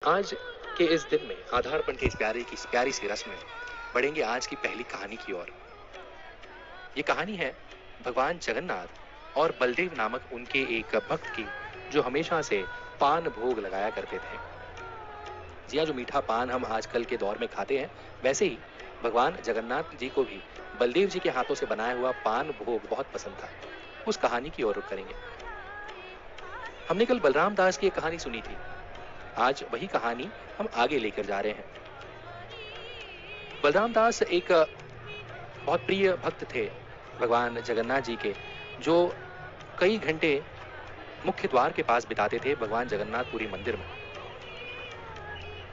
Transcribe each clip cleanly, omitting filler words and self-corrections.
आज के इस दिन में आधारपण के इस प्यारी सी रस्म में बढ़ेंगे आज की पहली कहानी की ओर। ये कहानी है भगवान जगन्नाथ और बलदेव नामक उनके एक भक्त की, जो हमेशा से पान भोग लगाया करते थे। जी हाँ, जो मीठा पान हम आजकल के दौर में खाते हैं, वैसे ही भगवान जगन्नाथ जी को भी बलदेव जी के हाथों से बनाया हुआ पान भोग बहुत पसंद था। उस कहानी की ओर रुख करेंगे। हमने कल बलराम दास की एक कहानी सुनी थी। आज वही कहानी हम आगे लेकर जा रहे हैं। बलराम दास एक बहुत प्रिय भक्त थे भगवान जगन्नाथ जी के, जो कई घंटे मुख्य द्वार के पास बिताते थे भगवान जगन्नाथपुरी मंदिर में।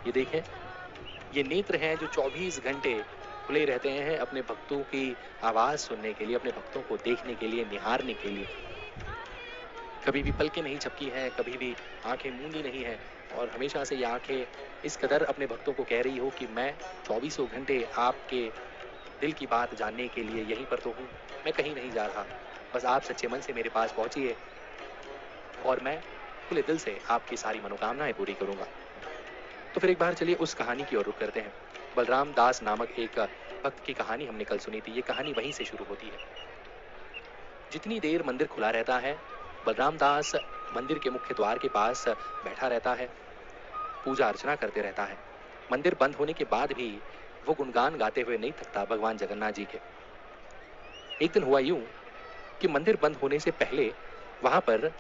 ये देखें, ये नेत्र हैं जो 24 घंटे खुले रहते हैं अपने भक्तों की आवाज सुनने के लिए, अपने भक्तों को देखने के लिए, निहारने के लिए। कभी भी पलकें नहीं झपकी हैं, कभी भी आंखें मूंदी नहीं है, और हमेशा से ये आंखें इस कदर अपने भक्तों को कह रही हो कि मैं 24 घंटे आपके दिल की बात जानने के लिए यहीं पर तो हूँ, मैं कहीं नहीं जा रहा, बस आप सच्चे मन से मेरे पास पहुंचिए और मैं खुले दिल से आपकी सारी मनोकामनाएं पूरी करूंगा। तो फिर एक बार चलिए उस कहानी की ओर रुख करते हैं। बलराम दास नामक एक भक्त की कहानी हमने कल सुनी थी। ये कहानी वहीं से शुरू होती है। जितनी देर मंदिर खुला रहता है, बलराम दास मंदिर के मुख्य द्वार के पास बैठा रहता है, पूजा अर्चना करते रहता है। मंदिर बंद होने के बाद भी वो गुणगान गाते हुए नहीं थकता भगवान जगन्नाथ जी के। एक दिन हुआ यूं कि मंदिर बंद होने से पहले वहां पर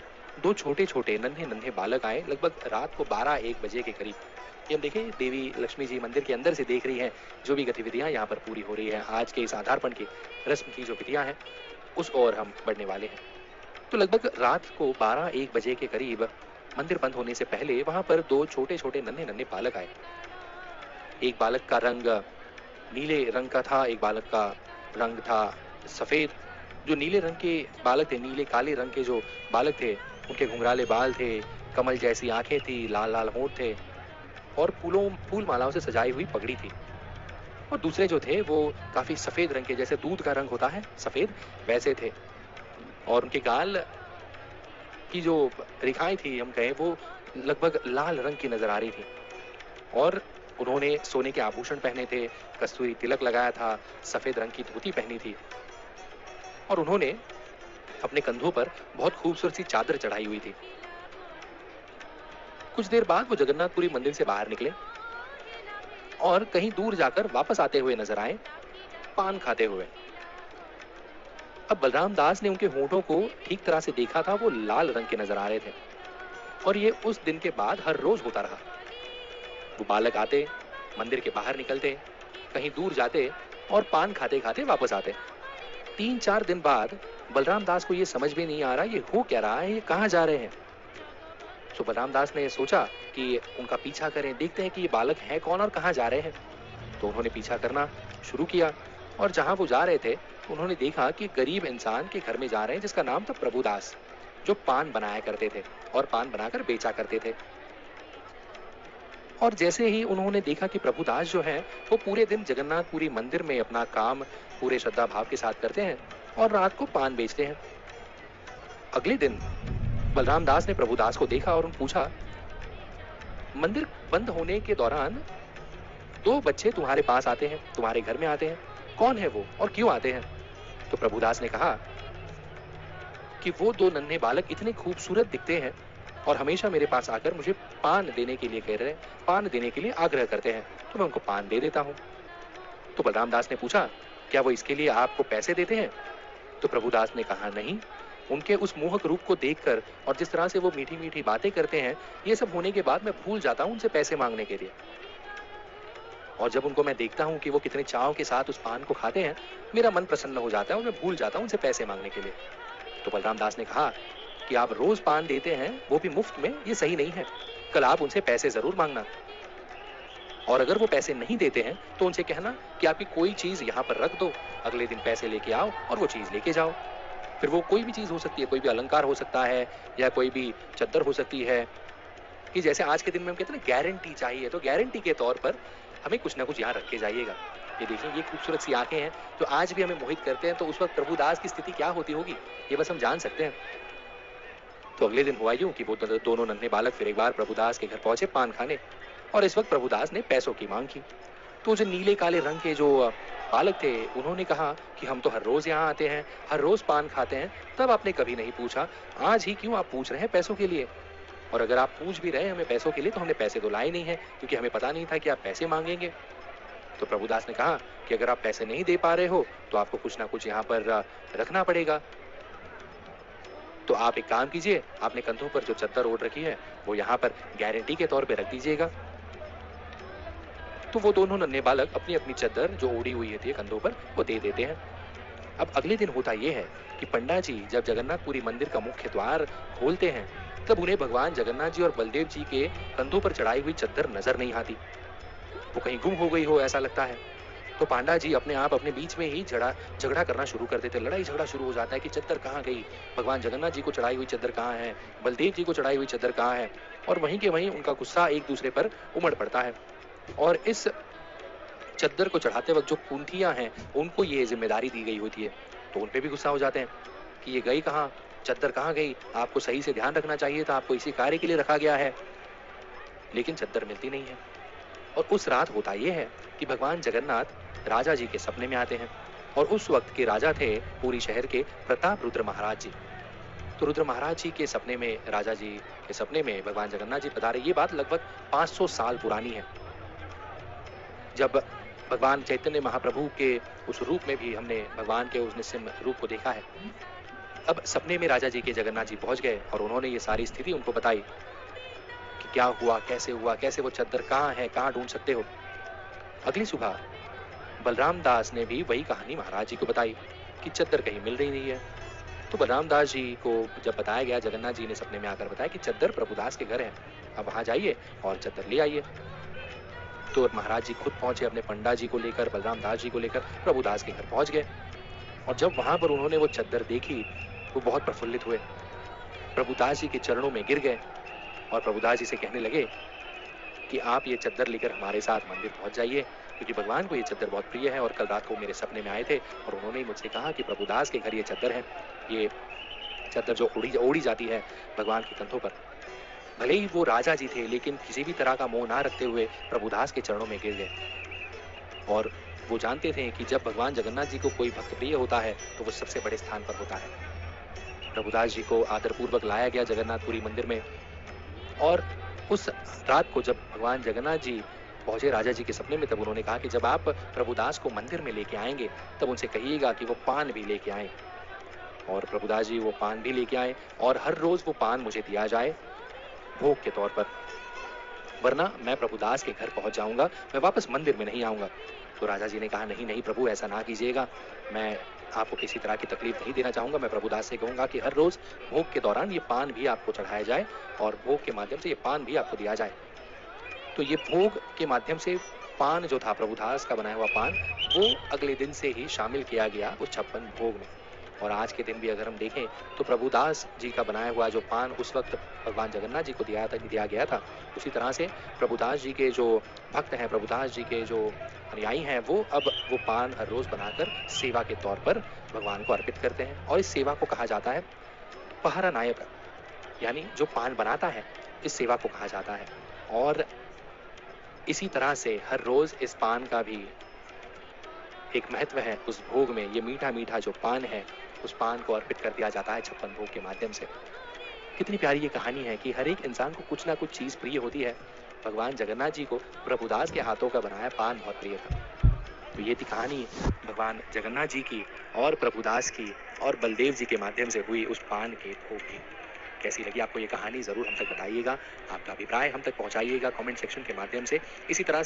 दो छोटे छोटे नन्हे नन्हे बालक आए, लगभग रात को 12-1 बजे के करीब। ये हम देखें, देवी लक्ष्मी जी मंदिर के अंदर से देख रही हैं जो भी गतिविधियां यहाँ पर पूरी हो रही है। आज के इस आधारपण की रस्म की जो विधियां हैं, उस ओर हम बढ़ने वाले हैं। तो लगभग रात को 12-1 बजे के करीब मंदिर बंद होने से पहले वहां पर दो छोटे छोटे नन्हे नन्हे बालक आए। एक बालक का रंग नीले रंग का था, एक बालक का रंग था सफेद। जो नीले रंग के बालक थे, नीले काले रंग के जो बालक थे, उनके घुंघराले बाल थे, कमल जैसी आंखें थी, लाल लाल होंठ थे और फूल मालाओं से सजाई हुई पगड़ी थी। और दूसरे जो थे वो काफी सफेद रंग के, जैसे दूध का रंग होता है सफेद, वैसे थे। और उनके गाल की जो रेखाएं थी, हम कहें, वो लगभग लाल रंग की नजर आ रही थी। और उन्होंने सोने के आभूषण पहने थे, कस्तूरी तिलक लगाया था, सफेद रंग की धोती पहनी थी और उन्होंने अपने कंधों पर बहुत खूबसूरत सी चादर चढ़ाई हुई थी। कुछ देर बाद वो जगन्नाथपुरी मंदिर से बाहर निकले और कहीं दूर जाकर वापस आते हुए नजर आए, पान खाते हुए। अब बलराम दास ने उनके होंठों को ठीक तरह से देखा था, वो लाल रंग के नजर आ रहे थे। और ये उस दिन के बाद हर रोज होता रहा। वो बालक आते, मंदिर के बाहर निकलते, कहीं दूर जाते और पान खाते खाते वापस आते। 3-4 दिन बाद बलराम दास को ये समझ में नहीं आ रहा ये हो क्या रहा है, ये कहाँ जा रहे हैं। तो बलराम दास ने सोचा कि उनका पीछा करें, देखते हैं कि ये बालक है कौन और कहाँ जा रहे हैं। तो उन्होंने पीछा करना शुरू किया और जहां वो जा रहे थे, उन्होंने देखा कि गरीब इंसान के घर में जा रहे हैं जिसका नाम था प्रभुदास, जो पान बनाया करते थे और पान बनाकर बेचा करते थे। और जैसे ही उन्होंने देखा कि प्रभुदास जो है वो पूरे दिन जगन्नाथपुरी मंदिर में अपना काम पूरे श्रद्धा भाव के साथ करते हैं और रात को पान बेचते हैं। अगले दिन बलराम दास ने प्रभुदास को देखा और उन्हें पूछा, मंदिर बंद होने के दौरान दो बच्चे तुम्हारे पास आते हैं, तुम्हारे घर में आते हैं, कौन है वो और क्यों आते हैं। तो प्रभुदास ने कहा कि वो दो नन्हे बालक इतने खूबसूरत दिखते हैं और हमेशा मेरे पास आकर मुझे पान देने के लिए कह रहे हैं, पान देने के लिए आग्रह करते हैं, तो मैं उनको पान दे देता हूँ। तो बलराम दास ने पूछा, क्या वो इसके लिए आपको पैसे देते हैं। तो प्रभुदास ने कहा, नहीं, उनके उस मोहक रूप को देखकर और जिस तरह से वो मीठी मीठी बातें करते हैं, ये सब होने के बाद मैं भूल जाता हूँ उनसे पैसे मांगने के लिए। और जब उनको मैं देखता हूँ कि वो कितने चाव के साथ उस पान को खाते हैं, मेरा मन प्रसन्न हो जाता है और मैं भूल जाता हूँ उनसे पैसे मांगने के लिए। तो बलराम दास ने कहा कि आप रोज पान देते हैं, वो भी मुफ्त में, ये सही नहीं है। कल आप उनसे पैसे जरूर मांगना, और अगर वो पैसे नहीं देते हैं तो उनसे कहना कि आपकी कोई चीज यहाँ पर रख दो, अगले दिन पैसे लेके आओ और वो चीज लेके जाओ। फिर वो कोई भी चीज हो सकती है, कोई भी अलंकार हो सकता है या कोई भी चद्दर हो सकती है, कि जैसे आज के दिन में हम कहते हैं ना गारंटी चाहिए, तो गारंटी के तौर पर हमें कुछ ना कुछ यहाँ रख के जाइएगा। ये देखिए, ये खूबसूरत सी आंखें हैं जो आज भी हमें मोहित करते हैं, तो उस वक्त प्रभुदास की स्थिति क्या होती होगी ये बस हम जान सकते हैं। तो अगले दिन हुआ यूं कि वो दोनों नन्हे बालक फिर एक बार प्रभुदास के घर पहुंचे पान खाने, और इस वक्त प्रभुदास ने पैसों की मांग की। तो जो नीले काले रंग के जो बालक थे, उन्होंने कहा कि हम तो हर रोज यहाँ आते हैं, हर रोज पान खाते हैं, तब आपने कभी नहीं पूछा, आज ही क्यों आप पूछ रहे हैं पैसों के लिए? और अगर आप पूछ भी रहे हैं हमें पैसों के लिए, तो हमने पैसे तो लाए नहीं है, क्योंकि हमें पता नहीं था कि आप पैसे मांगेंगे। तो प्रभुदास ने कहा कि अगर आप पैसे नहीं दे पा रहे हो तो आपको कुछ ना कुछ यहाँ पर रखना पड़ेगा। तो आप एक काम कीजिए, आपने कंधों पर जो चद्दर ओढ़ रखी है वो यहाँ पर गारंटी के तौर पे रख दीजिएगा। तो वो दोनों नन्हे बालक अपनी अपनी चद्दर जो ओढ़ी हुई थी कंधों पर वो दे देते हैं। अब अगले दिन होता ये है कि पंडा जी जब जगन्नाथपुरी मंदिर का मुख्य द्वार खोलते हैं, तब उन्हें भगवान जगन्नाथ जी और बलदेव जी के कंधों पर चढ़ाई हुई चद्दर नजर नहीं आती। वो कहीं गुम हो गई हो ऐसा लगता है। तो पांडा जी अपने आप अपने बीच में ही झगड़ा करना शुरू कर देते, लड़ाई झगड़ा शुरू हो जाता है कि चद्दर कहाँ गई, भगवान जगन्नाथ जी को चढ़ाई हुई चद्दर कहाँ है, बलदेव जी को चढ़ाई हुई चद्दर कहाँ है। और वहीं के वहीं उनका गुस्सा एक दूसरे पर उमड़ पड़ता है। और इस चद्दर को चढ़ाते वक्त जो कुंठियां हैं उनको ये जिम्मेदारी दी गई होती है, तो उनपे भी गुस्सा हो जाते हैं कि ये गई कहाँ, चद्दर कहाँ गई, आपको सही से ध्यान रखना चाहिए था, आपको इसी कार्य के लिए रखा गया है। लेकिन चद्दर मिलती नहीं है। और उस रात होता यह है कि भगवान जगन्नाथ राजा जी के सपने में आते हैं, और उस वक्त के राजा थे पूरी शहर के प्रताप रुद्र महाराज जी। तो रुद्र महाराज जी के सपने में, राजा जी के सपने में भगवान जगन्नाथ जी पधारे। ये बात लगभग 500 साल पुरानी है, जब भगवान चैतन्य महाप्रभु के उस रूप में भी हमने भगवान के उस निस्सिम रूप को देखा है। अब सपने में राजा जी के जगन्नाथ जी पहुंच गए और उन्होंने ये सारी स्थिति उनको बताई कि क्या हुआ, कैसे वो चद्दर कहाँ है, कहाँ ढूंढ सकते हो। अगली सुबह बलराम दास ने भी वही कहानी महाराज जी को बताई कि चद्दर कहीं मिल रही नहीं है। तो बलराम दास जी को जब बताया गया, जगन्नाथ जी ने सपने में आकर बताया कि चद्दर प्रभुदास के घर है, अब वहां जाइए और चद्दर ले आइए। तो महाराज जी खुद पहुंचे अपने पंडा जी को लेकर, बलराम दास जी को लेकर प्रभुदास के घर पहुंच गए। और जब वहां पर उन्होंने वो चद्दर देखी, वो बहुत प्रफुल्लित हुए, प्रभुदास जी के चरणों में गिर गए और प्रभुदास जी से कहने लगे कि आप ये चद्दर लेकर हमारे साथ मंदिर पहुंच जाइए, क्योंकि भगवान को ये चद्दर बहुत प्रिय है। और कल रात को मेरे सपने में आए थे और उन्होंने मुझसे कहा कि प्रभुदास के घर ये चद्दर है, ये चद्दर जो ओढ़ी जाती है भगवान के कंधों पर। भले ही वो राजा जी थे, लेकिन किसी भी तरह का मोह ना रखते हुए प्रभुदास के चरणों में गिर गए। और वो जानते थे कि जब भगवान जगन्नाथ जी को कोई भक्त प्रिय होता है तो वो सबसे बड़े स्थान पर होता है। प्रभुदास जी को आदरपूर्वक लाया गया जगन्नाथपुरी मंदिर में, और उस रात को जब भगवान जगन्नाथ जी पहुंचे राजा जी के सपने में, तब उन्होंने कहा कि जब आप प्रभुदास को मंदिर में लेके आएंगे तब उनसे कहिएगा कि वो पान भी लेके आए। और प्रभुदास जी वो पान भी लेके आए, और हर रोज वो पान मुझे दिया जाए भोग के तौर पर, वरना मैं प्रभुदास के घर पहुंच जाऊंगा, मैं वापस मंदिर में नहीं आऊंगा। तो राजा जी ने कहा नहीं नहीं प्रभु, ऐसा ना कीजिएगा, मैं आपको किसी तरह की तकलीफ नहीं देना चाहूंगा। मैं प्रभुदास से कहूंगा कि हर रोज भोग के दौरान ये पान भी आपको चढ़ाया जाए और भोग के माध्यम से ये पान भी आपको दिया जाए। तो ये भोग के माध्यम से पान जो था, प्रभुदास का बनाया हुआ पान, वो अगले दिन से ही शामिल किया गया उस 56 भोग में। और आज के दिन भी अगर हम देखें तो प्रभुदास जी का बनाया हुआ जो पान उस वक्त भगवान जगन्नाथ जी को दिया गया था, उसी तरह से प्रभुदास जी के जो भक्त हैं, प्रभुदास जी के जो अनुयायी हैं, वो अब वो पान हर रोज बनाकर सेवा के तौर पर भगवान को अर्पित करते हैं। और इस सेवा को कहा जाता है पहरा नायक, यानी जो पान बनाता है, इस सेवा को कहा जाता है। और इसी तरह से हर रोज इस पान का भी एक महत्व है। उस भोग में ये मीठा मीठा जो पान है, उस पान को अर्पित कर दिया जाता है 56 भोग के माध्यम से। कितनी प्यारी ये कहानी है कि हर एक इंसान को कुछ ना कुछ चीज प्रिय होती है। भगवान जगन्नाथ जी को प्रभुदास के हाथों का बनाया पान बहुत प्रिय था। तो ये थी कहानी भगवान जगन्नाथ जी की और प्रभुदास की और बलदेव जी के माध्यम से हुई उस पान के भोग की। कैसी लगी आपको ये कहानी, जरूर हम तक बताइएगा। आपका अभिप्राय हम तक पहुंचाइएगा कमेंट सेक्शन के माध्यम से। इसी तरह